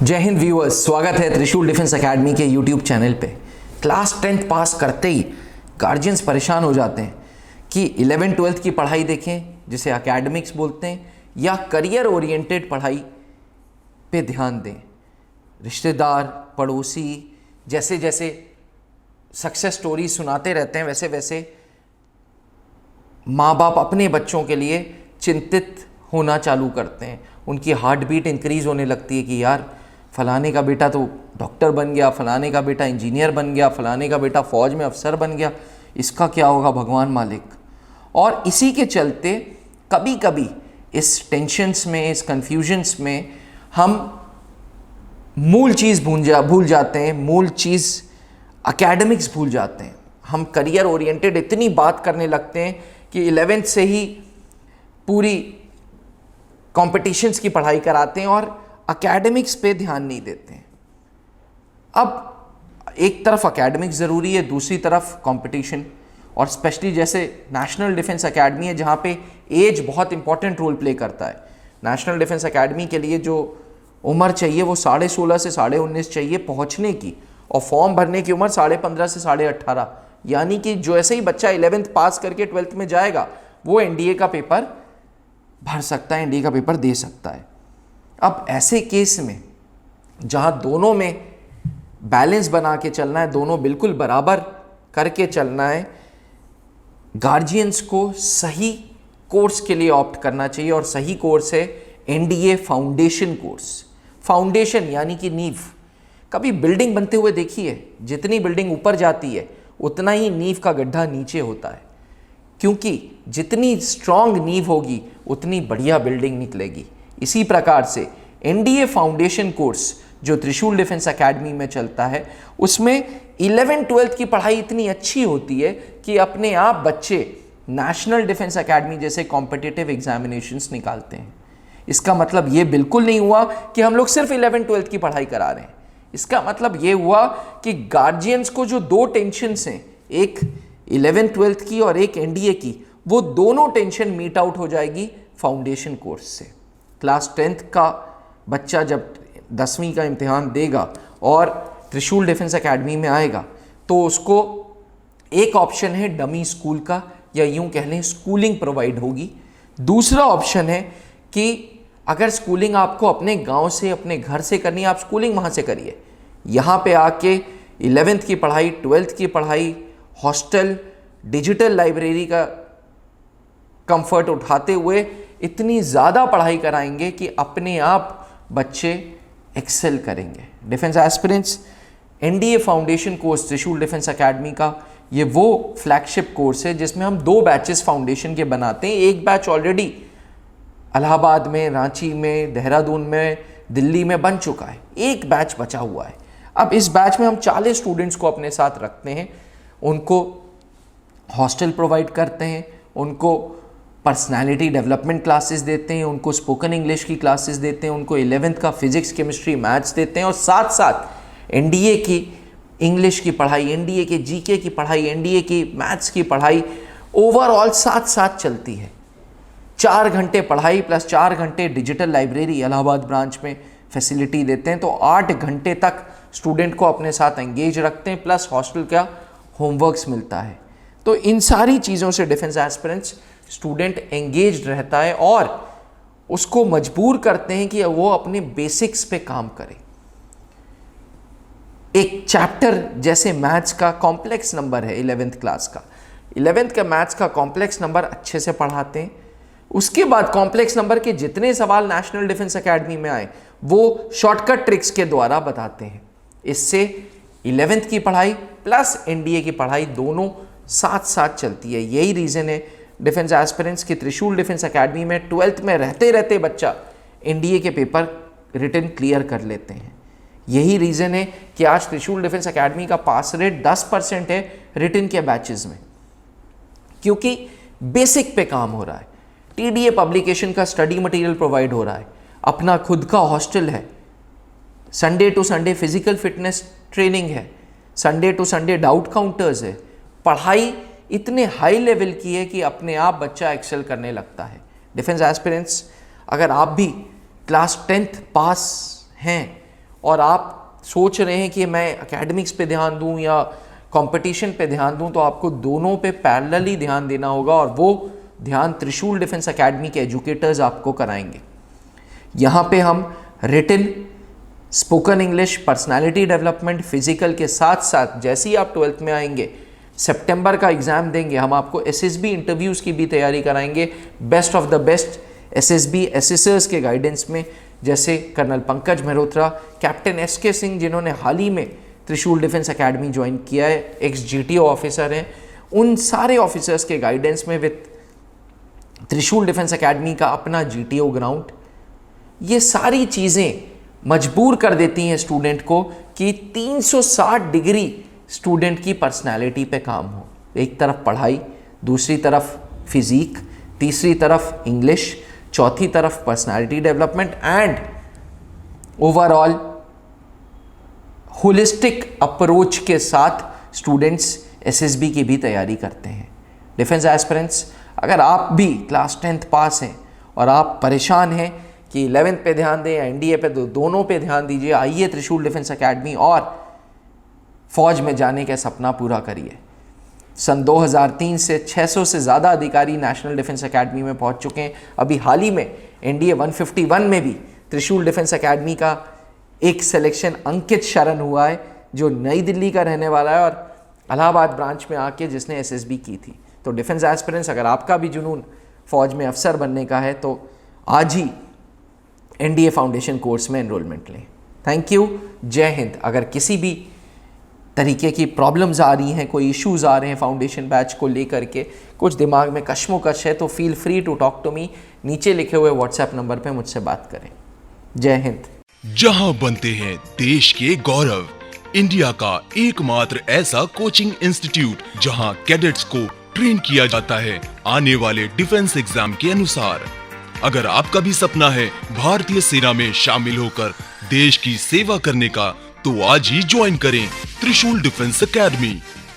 जय हिंद व्यूअर्स, स्वागत है त्रिशूल डिफेंस एकेडमी के यूट्यूब चैनल पे। क्लास 10th पास करते ही गार्जियंस परेशान हो जाते हैं कि 11th-12th की पढ़ाई देखें, जिसे एकेडमिक्स बोलते हैं, या करियर ओरिएंटेड पढ़ाई पे ध्यान दें। रिश्तेदार, पड़ोसी जैसे जैसे सक्सेस स्टोरी सुनाते रहते हैं, वैसे वैसे माँ बाप अपने बच्चों के लिए चिंतित होना चालू करते हैं। उनकी हार्ट बीट इंक्रीज़ होने लगती है कि यार फलाने का बेटा तो डॉक्टर बन गया, फलाने का बेटा इंजीनियर बन गया, फलाने का बेटा फ़ौज में अफसर बन गया, इसका क्या होगा भगवान मालिक। और इसी के चलते कभी कभी इस टेंशन्स में, इस कन्फ्यूजन्स में हम मूल चीज़ भूल जाते हैं, मूल चीज़ एकेडमिक्स भूल जाते हैं। हम करियर ओरिएंटेड इतनी बात करने लगते हैं कि 11th से ही पूरी कॉम्पिटिशन्स की पढ़ाई कराते हैं और एकेडमिक्स पे ध्यान नहीं देते हैं। अब एक तरफ एकेडमिक्स ज़रूरी है, दूसरी तरफ कंपटीशन, और स्पेशली जैसे नेशनल डिफेंस एकेडमी है जहाँ पे एज बहुत इंपॉर्टेंट रोल प्ले करता है। नेशनल डिफेंस एकेडमी के लिए जो उम्र चाहिए वो 16.5 से 19.5 चाहिए पहुँचने की, और फॉर्म भरने की उम्र 15.5 से 18.5, यानी कि जो ऐसे ही बच्चा 11th पास करके 12th में जाएगा वो एनडीए का पेपर भर सकता है, एनडीए का पेपर दे सकता है। अब ऐसे केस में जहां दोनों में बैलेंस बना के चलना है, दोनों बिल्कुल बराबर करके चलना है, गार्जियंस को सही कोर्स के लिए ऑप्ट करना चाहिए, और सही कोर्स है एनडीए फाउंडेशन कोर्स। फाउंडेशन यानी कि नींव। कभी बिल्डिंग बनते हुए देखी है? जितनी बिल्डिंग ऊपर जाती है उतना ही नींव का गड्ढा नीचे होता है, क्योंकि जितनी स्ट्रांग नींव होगी उतनी बढ़िया बिल्डिंग निकलेगी। इसी प्रकार से एनडीए फाउंडेशन कोर्स जो त्रिशूल डिफेंस एकेडमी में चलता है, उसमें 11th-12th की पढ़ाई इतनी अच्छी होती है कि अपने आप बच्चे नेशनल डिफेंस एकेडमी जैसे कॉम्पिटिटिव एग्जामिनेशंस निकालते हैं। इसका मतलब ये बिल्कुल नहीं हुआ कि हम लोग सिर्फ 11th-12th की पढ़ाई करा रहे हैं। इसका मतलब ये हुआ कि गार्जियंस को जो दो टेंशन्स हैं, एक 11th-12th की और एक एनडीए की, वो दोनों टेंशन मीट आउट हो जाएगी फाउंडेशन कोर्स से। क्लास 10th का बच्चा जब 10वीं का इम्तिहान देगा और त्रिशूल डिफेंस एकेडमी में आएगा तो उसको एक ऑप्शन है डमी स्कूल का, या यूं कह लें स्कूलिंग प्रोवाइड होगी। दूसरा ऑप्शन है कि अगर स्कूलिंग आपको अपने गांव से, अपने घर से करनी है, आप स्कूलिंग वहाँ से करिए। यहाँ पे आके 11th की पढ़ाई, 12th की पढ़ाई, हॉस्टल, डिजिटल लाइब्रेरी का कंफर्ट उठाते हुए इतनी ज़्यादा पढ़ाई कराएंगे कि अपने आप बच्चे एक्सेल करेंगे। Defence aspirants, NDA foundation course त्रिशूल डिफेंस एकेडमी का ये वो फ्लैगशिप कोर्स है जिसमें हम 2 बैचेस फाउंडेशन के बनाते हैं। एक बैच ऑलरेडी इलाहाबाद में, रांची में, देहरादून में, दिल्ली में बन चुका है, एक बैच बचा हुआ है। अब इस बैच में हम 40 स्टूडेंट्स को अपने साथ रखते हैं, उनको हॉस्टल प्रोवाइड करते हैं, उनको पर्सनालिटी डेवलपमेंट क्लासेस देते हैं, उनको स्पोकन इंग्लिश की क्लासेस देते हैं, उनको 11th का फिजिक्स, केमिस्ट्री, मैथ्स देते हैं, और साथ साथ एनडीए की इंग्लिश की पढ़ाई, एनडीए के जीके की पढ़ाई, एनडीए की मैथ्स की पढ़ाई ओवरऑल साथ साथ चलती है। 4 घंटे पढ़ाई प्लस 4 घंटे डिजिटल लाइब्रेरी इलाहाबाद ब्रांच में फैसिलिटी देते हैं, तो 8 घंटे तक स्टूडेंट को अपने साथ एंगेज रखते हैं, प्लस हॉस्टल का होमवर्क्स मिलता है। तो इन सारी चीज़ों से डिफेंस एस्पिरेंट्स स्टूडेंट एंगेज्ड रहता है और उसको मजबूर करते हैं कि वो अपने बेसिक्स पे काम करे। एक चैप्टर जैसे मैथ्स का कॉम्प्लेक्स नंबर है 11th क्लास का, 11th का मैथ्स का कॉम्प्लेक्स नंबर अच्छे से पढ़ाते हैं। उसके बाद कॉम्प्लेक्स नंबर के जितने सवाल नेशनल डिफेंस एकेडमी में आए वो शॉर्टकट ट्रिक्स के द्वारा बताते हैं। इससे 11th की पढ़ाई प्लस एनडीए की पढ़ाई दोनों साथ साथ चलती है। यही रीज़न है डिफेंस एस्पिरेंट्स की त्रिशूल डिफेंस एकेडमी में 12th में रहते रहते बच्चा एनडीए के पेपर रिटन क्लियर कर लेते हैं। यही रीज़न है कि आज त्रिशूल डिफेंस एकेडमी का पास रेट 10% है रिटन के बैचेस में, क्योंकि बेसिक पे काम हो रहा है। टीडीए पब्लिकेशन का स्टडी मटेरियल प्रोवाइड हो रहा है, अपना खुद का हॉस्टल है, Sunday to Sunday physical fitness training है, Sunday to Sunday doubt counters है। पढ़ाई इतने हाई लेवल की है कि अपने आप बच्चा एक्सेल करने लगता है। डिफेंस एस्पिरेंट्स, अगर आप भी क्लास 10th पास हैं और आप सोच रहे हैं कि मैं एकेडमिक्स पे ध्यान दूं या कंपटीशन पे ध्यान दूं, तो आपको दोनों पे पैरेलली ध्यान देना होगा, और वो ध्यान त्रिशूल डिफेंस एकेडमी के एजुकेटर्स आपको कराएंगे। यहाँ पे हम written, spoken English, personality development, physical के साथ साथ जैसे ही आप 12th में आएंगे, सितंबर का एग्ज़ाम देंगे, हम आपको एसएसबी इंटरव्यूज़ की भी तैयारी कराएंगे, best of the best SSB assessors के गाइडेंस में, जैसे colonel Pankaj Mehrotra, captain SK Singh जिन्होंने हाल ही में त्रिशूल डिफेंस एकेडमी ज्वाइन किया है, एक्स जीटीओ ऑफिसर हैं, उन सारे ऑफिसर्स के गाइडेंस में विद त्रिशूल डिफेंस एकेडमी का अपना जीटीओ ग्राउंड, ये सारी चीज़ें मजबूर कर देती हैं स्टूडेंट को कि 360 डिग्री स्टूडेंट की पर्सनालिटी पे काम हो। एक तरफ पढ़ाई, दूसरी तरफ फिजिक, तीसरी तरफ इंग्लिश, चौथी तरफ personality development and overall holistic approach के साथ स्टूडेंट्स एसएसबी की भी तैयारी करते हैं। डिफेंस एस्पिरेंट्स, अगर आप भी क्लास 10th पास हैं और आप परेशान हैं कि 11th पे ध्यान दें या एनडीए पे, दोनों पे ध्यान दीजिए। आइए त्रिशूल डिफेंस एकेडमी और फौज में जाने का सपना पूरा करिए। सन 2003 से 600 से ज़्यादा अधिकारी नेशनल डिफेंस एकेडमी में पहुंच चुके हैं। अभी हाल ही में एनडीए 151 में भी त्रिशूल डिफेंस एकेडमी का एक सिलेक्शन अंकित शरण हुआ है, जो नई दिल्ली का रहने वाला है और इलाहाबाद ब्रांच में आके जिसने एसएसबी की थी। तो डिफेंस एस्पिरेंट्स, अगर आपका भी जुनून फौज में अफसर बनने का है तो आज ही एनडीए फाउंडेशन कोर्स में एनरोलमेंट लें। थैंक यू, जय हिंद। अगर किसी भी तरीके की प्रॉब्लम्स आ रही हैं, कोई इश्यूज आ रहे हैं फाउंडेशन बैच को लेकर के, कुछ दिमाग में कश्मोकश है, तो feel free to talk to me. नीचे लिखे हुए व्हाट्सएप नंबर पे मुझसे बात करें। जय हिंद। जहां बनते हैं देश के गौरव, इंडिया का एकमात्र ऐसा कोचिंग इंस्टीट्यूट जहां कैडेट्स को ट्रेन किया जाता है आने वाले डिफेंस एग्जाम के अनुसार। अगर आपका भी सपना है भारतीय सेना में शामिल होकर देश की सेवा करने का, तो आज ही ज्वाइन करें त्रिशूल डिफेंस एकेडमी।